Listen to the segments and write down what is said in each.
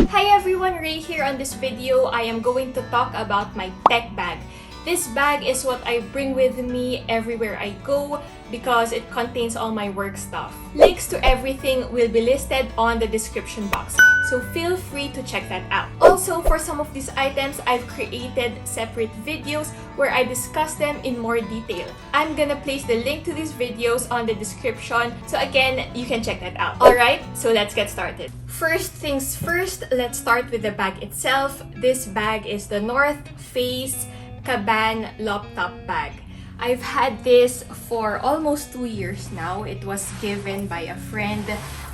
Hi everyone, Ray here. On this video, I am going to talk about my tech bag. This bag is what I bring with me everywhere I go because it contains all my work stuff. Links to everything will be listed on the description box, so feel free to check that out. Also, for some of these items, I've created separate videos where I discuss them in more detail. I'm gonna place the link to these videos on the description, so again, you can check that out. Alright, so let's get started. First things first, let's start with the bag itself. This bag is the North Face Caban laptop bag. I've had this for almost 2 years now. It was given by a friend.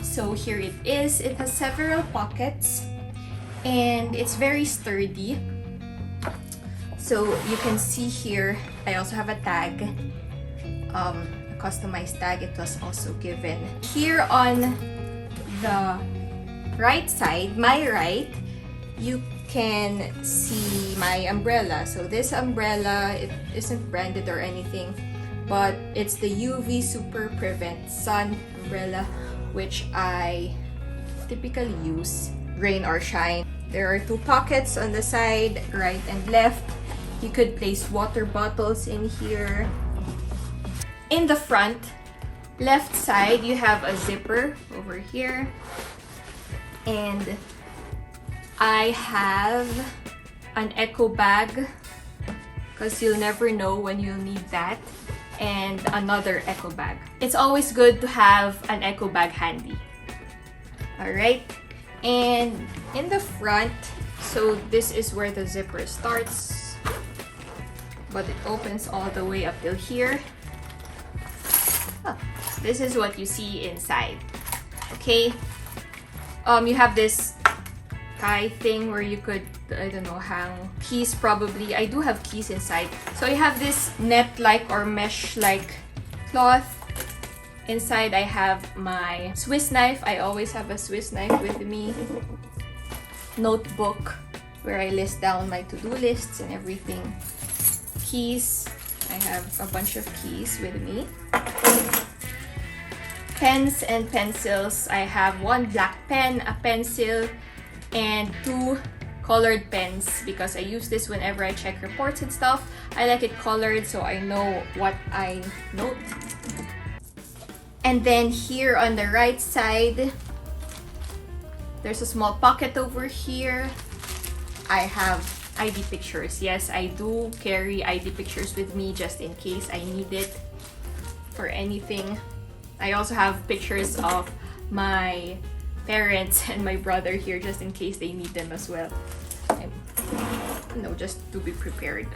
So here it is. It has several pockets and it's very sturdy. So you can see here, I also have a tag, a customized tag. It was also given. Here on the right side, my right, you can see my umbrella. So this umbrella, it isn't branded or anything, but it's the UV Super Prevent Sun umbrella, which I typically use, rain or shine. There are 2 pockets on the side, right and left. You could place water bottles in here. In the front, left side, you have a zipper over here. And I have an eco bag because you'll never know when you'll need that, and another eco bag. It's always good to have an eco bag handy. Alright, and in the front, so this is where the zipper starts, but it opens all the way up till here. This is what you see inside. Okay, you have this tie thing where you could, I don't know, hang keys probably. I do have keys inside. So I have this net-like or mesh-like cloth. Inside I have my Swiss knife. I always have a Swiss knife with me. Notebook where I list down my to-do lists and everything. Keys. I have a bunch of keys with me. Pens and pencils. I have 1 black pen, a pencil, and 2 colored pens because I use this whenever I check reports and stuff. I like it colored so I know what I note. And then here on the right side, there's a small pocket over here. I have ID pictures. Yes, I do carry ID pictures with me just in case I need it for anything. I also have pictures of my parents and my brother here just in case they need them as well. Just to be prepared.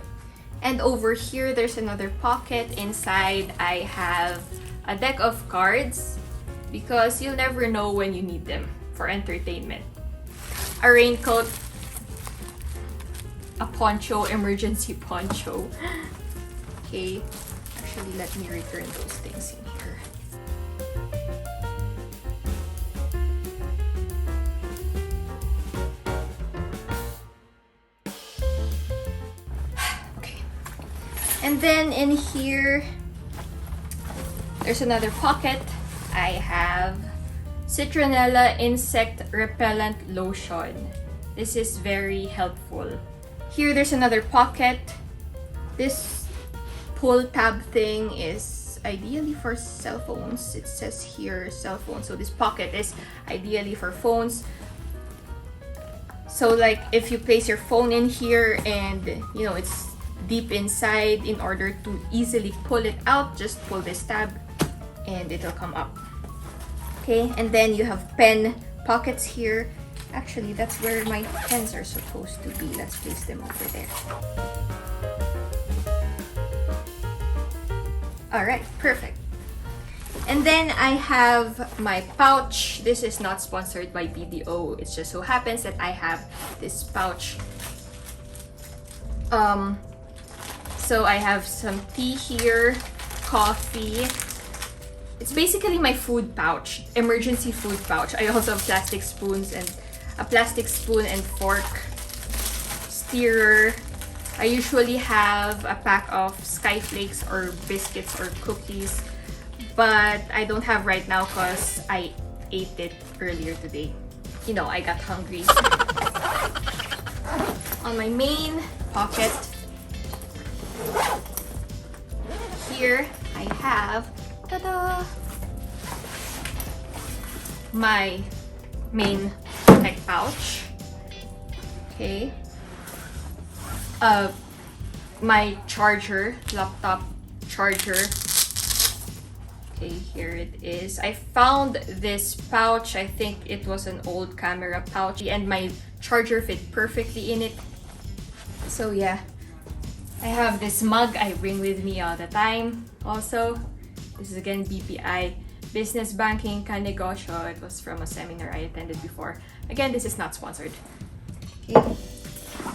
And over here, there's another pocket. Inside, I have a deck of cards because you'll never know when you need them for entertainment. A raincoat, a poncho, emergency poncho. Okay, actually, let me return those things in here. And then in here, there's another pocket. I have Citronella Insect Repellent Lotion. This is very helpful. Here, there's another pocket. This pull tab thing is ideally for cell phones. It says here cell phone. So this pocket is ideally for phones. So like if you place your phone in here and it's deep inside, in order to easily pull it out, just pull this tab and it'll come up. Okay, and then you have pen pockets here. Actually, that's where my pens are supposed to be. Let's place them over there. Alright, perfect. And then I have my pouch. This is not sponsored by BDO. It just so happens that I have this pouch. So I have some tea here, coffee. It's basically my food pouch, emergency food pouch. I also have plastic spoons and a plastic spoon and fork, stirrer. I usually have a pack of Skyflakes or biscuits or cookies, but I don't have right now because I ate it earlier today. you know, I got hungry. On my main pocket, here I have, ta-da, my main tech pouch. Okay. My charger, laptop charger. Okay, here it is. I found this pouch. I think it was an old camera pouch, and my charger fit perfectly in it. So yeah, I have this mug I bring with me all the time. Also, this is again BPI, Business Banking Ka Negosyo. It was from a seminar I attended before. Again, this is not sponsored. Okay.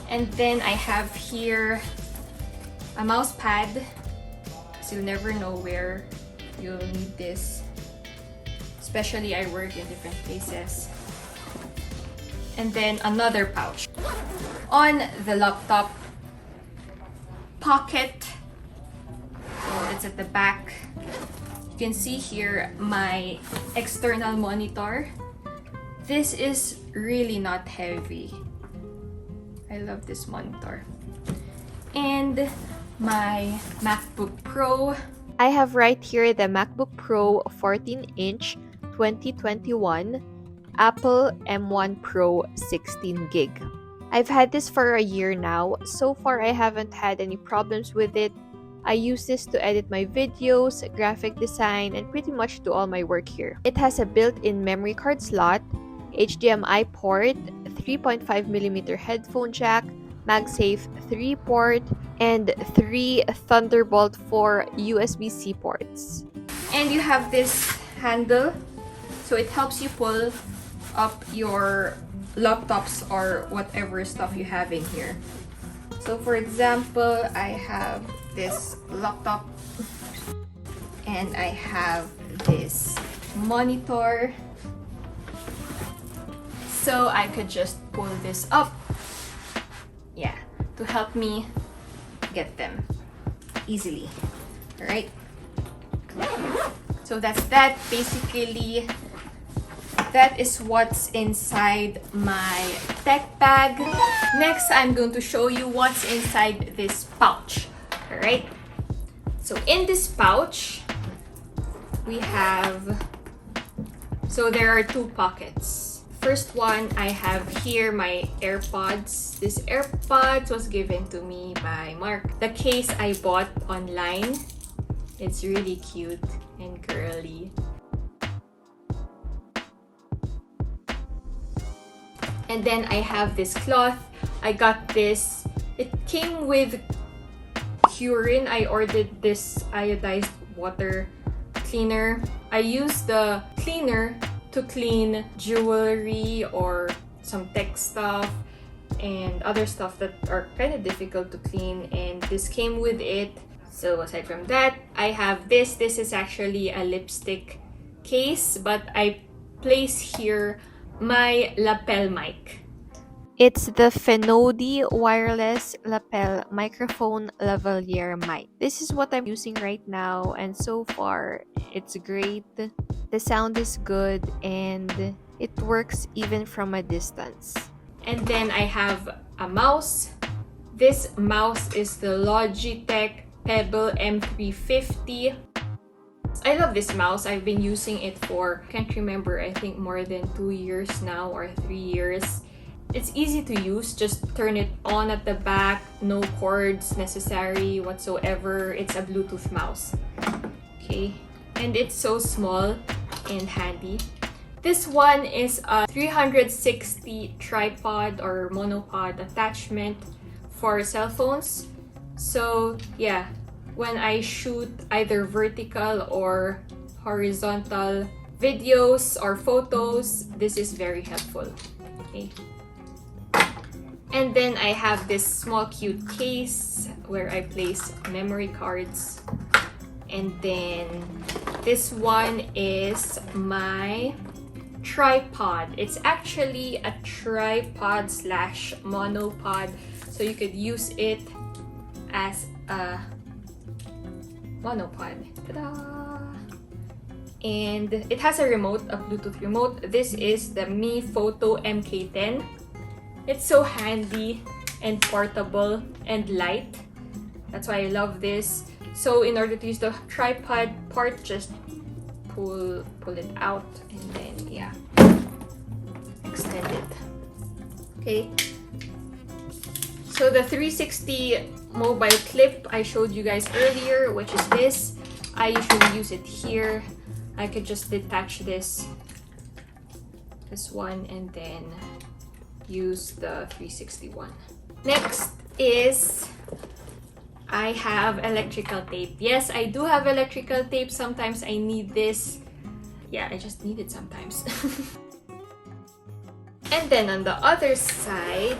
And then I have here a mouse pad, so you'll never know where you'll need this. Especially I work in different places. And then another pouch. On the laptop pocket, so it's at the back, you can see here my external monitor. This is really not heavy. I love this monitor. And my MacBook Pro. I have right here the MacBook Pro 14-inch 2021 Apple M1 Pro 16 gig. I've had this for a year now. So far, I haven't had any problems with it. I use this to edit my videos, graphic design, and pretty much do all my work here. It has a built-in memory card slot, HDMI port, 3.5mm headphone jack, MagSafe 3 port, and 3 Thunderbolt 4 USB-C ports. And you have this handle, so it helps you pull up your laptops or whatever stuff you have in here. So for example, I have this laptop and I have this monitor, so I could just pull this up, yeah, to help me get them easily. All right, so that's that. Basically, that is what's inside my tech bag. Next, I'm going to show you what's inside this pouch. All right, so in this pouch we have, so there are 2 pockets. First one, I have here my AirPods. This AirPods was given to me by Mark. The case I bought online. It's really cute and girly. And then I have this cloth. I got this. It came with Curin. I ordered this iodized water cleaner. I use the cleaner to clean jewelry or some tech stuff and other stuff that are kind of difficult to clean, and this came with it. So aside from that, I have this. This is actually a lipstick case, but I place here my lapel mic. It's the Fenodi wireless lapel microphone lavalier mic. This is what I'm using right now, and so far it's great. The sound is good and it works even from a distance. And then I have a mouse. This mouse is the Logitech Pebble M350. I love this mouse. I've been using it for, can't remember, I think more than 2 years now or 3 years. It's easy to use. Just turn it on at the back. No cords necessary whatsoever. It's a Bluetooth mouse. Okay. And it's so small and handy. This one is a 360 tripod or monopod attachment for cell phones. So yeah, when I shoot either vertical or horizontal videos or photos, this is very helpful. Okay. And then I have this small cute case where I place memory cards. And then this one is my tripod. It's actually a tripod slash monopod, so you could use it as a monopod. Ta-da! and it has a remote, a Bluetooth remote. This is the Mi Photo MK10. It's so handy and portable and light. That's why I love this. So in order to use the tripod part, just pull it out and then yeah, extend it. Okay. So the 360 mobile clip I showed you guys earlier, which is this. I usually use it here. I could just detach this one and then use the 360 one. Next is I have electrical tape. Yes, I do have electrical tape. Sometimes I need this. Yeah, I just need it sometimes. And then on the other side,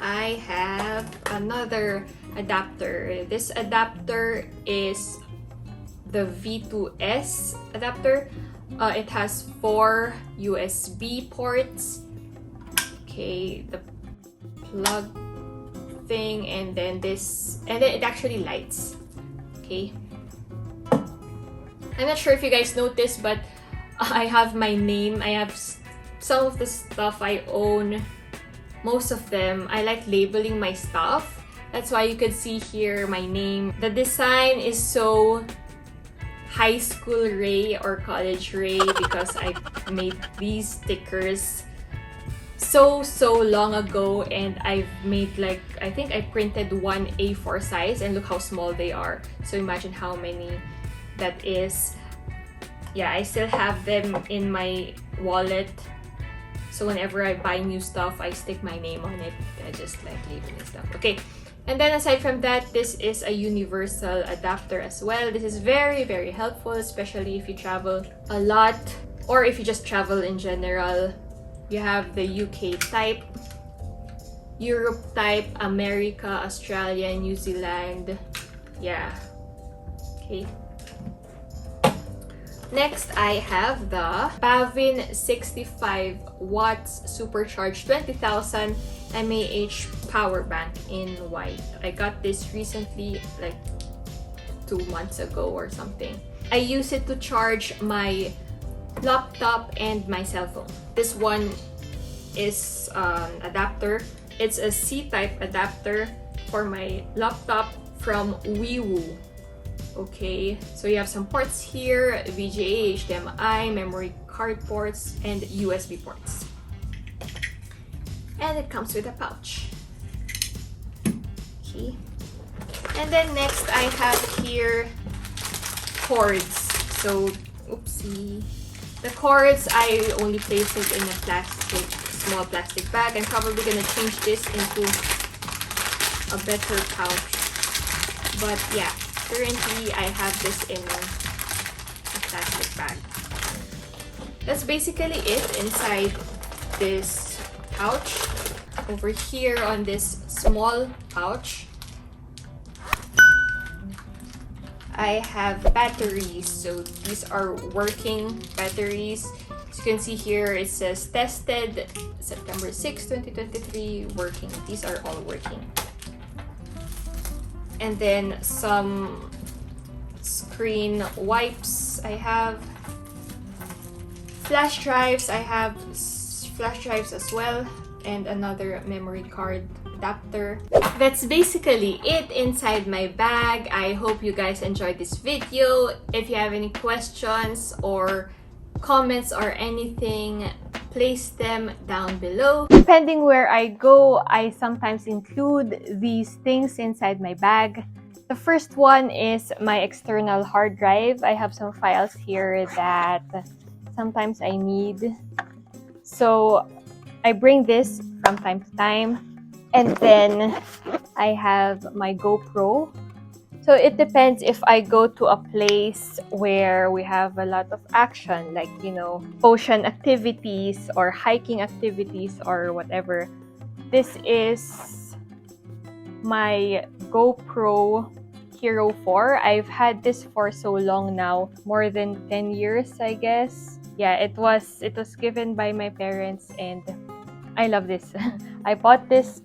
I have another adapter. This adapter is the V2S adapter. It has 4 USB ports. Okay, the plug thing, and then this, and then it actually lights. Okay. I'm not sure if you guys noticed, but I have my name. I have some of the stuff I own. Most of them, I like labeling my stuff. That's why you could see here my name. The design is so high school Ray or college Ray because I made these stickers so long ago, and I've made like, I think I printed one A4 size, and look how small they are. So imagine how many that is. Yeah, I still have them in my wallet. So whenever I buy new stuff, I stick my name on it. I just like labeling stuff. Okay. And then aside from that, this is a universal adapter as well. This is very helpful, especially if you travel a lot or if you just travel in general. You have the UK type, Europe type, America, Australia, New Zealand. Yeah. Okay. Next, I have the Pavin 65 watts supercharged 20,000 mAh power bank in white. I got this recently, like 2 months ago or something. I use it to charge my laptop and my cell phone. This one is an adapter. It's a C-type adapter for my laptop from WeWoo. Okay, so you have some ports here: VGA, HDMI, memory card ports, and USB ports. And it comes with a pouch. Okay. And then next I have here cords. So, oopsie. The cords, I only place it in a small plastic bag. I'm probably gonna change this into a better pouch. But yeah, currently I have this in a plastic bag. That's basically it inside this pouch. Over here on this small pouch, I have batteries. So these are working batteries. As you can see here, it says tested September 6, 2023, working. These are all working. And then some screen wipes I have. Flash drives, I have flash drives as well, and another memory card adapter. That's basically it inside my bag. I hope you guys enjoyed this video. If you have any questions or comments or anything, place them down below. Depending where I go, I sometimes include these things inside my bag. The first one is my external hard drive. I have some files here that sometimes I need. So I bring this from time to time. And then I have my GoPro. So it depends if I go to a place where we have a lot of action, like, you know, ocean activities or hiking activities or whatever. This is my GoPro Hero 4. I've had this for so long now, more than 10 years, I guess. Yeah, it was given by my parents and I love this. I bought this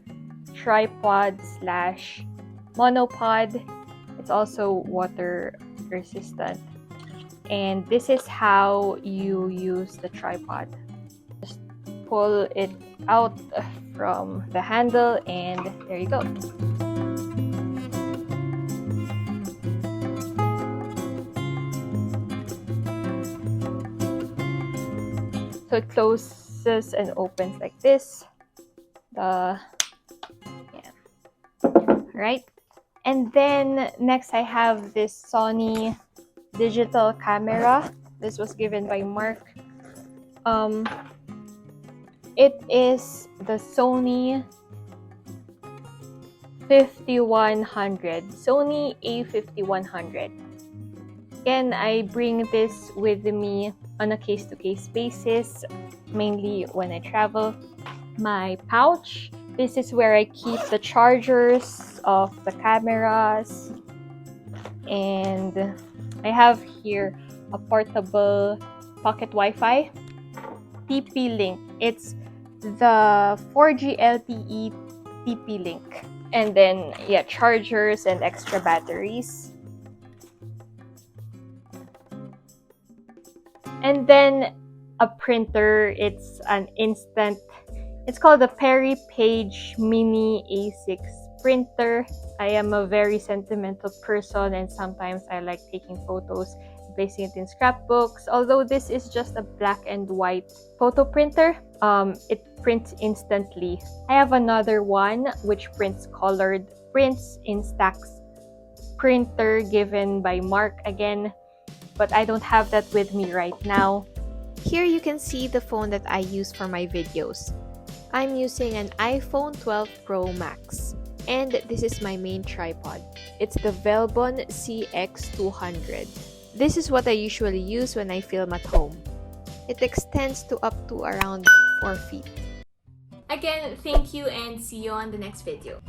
tripod / monopod. It's also water resistant. And this is how you use the tripod. Just pull it out from the handle and there you go. So it closes and opens like this. Right? And then next I have this Sony digital camera. This was given by Mark. It is the Sony 5100, Sony A5100. Again, I bring this with me on a case-to-case basis, mainly when I travel. My pouch, this is where I keep the chargers of the cameras. And I have here a portable pocket Wi-Fi TP-Link. It's the 4G LTE TP-Link. And then, yeah, chargers and extra batteries. And then a printer. It's an instant. It's called the Perry Page Mini A6 printer. I am a very sentimental person and sometimes I like taking photos, placing it in scrapbooks. Although this is just a black and white photo printer, it prints instantly. I have another one which prints colored, prints Instax printer given by Mark again, but I don't have that with me right now. Here you can see the phone that I use for my videos. I'm using an iPhone 12 Pro Max. And this is my main tripod. It's the Velbon CX200. This is what I usually use when I film at home. It extends to up to around 4 feet. Again, thank you and see you on the next video.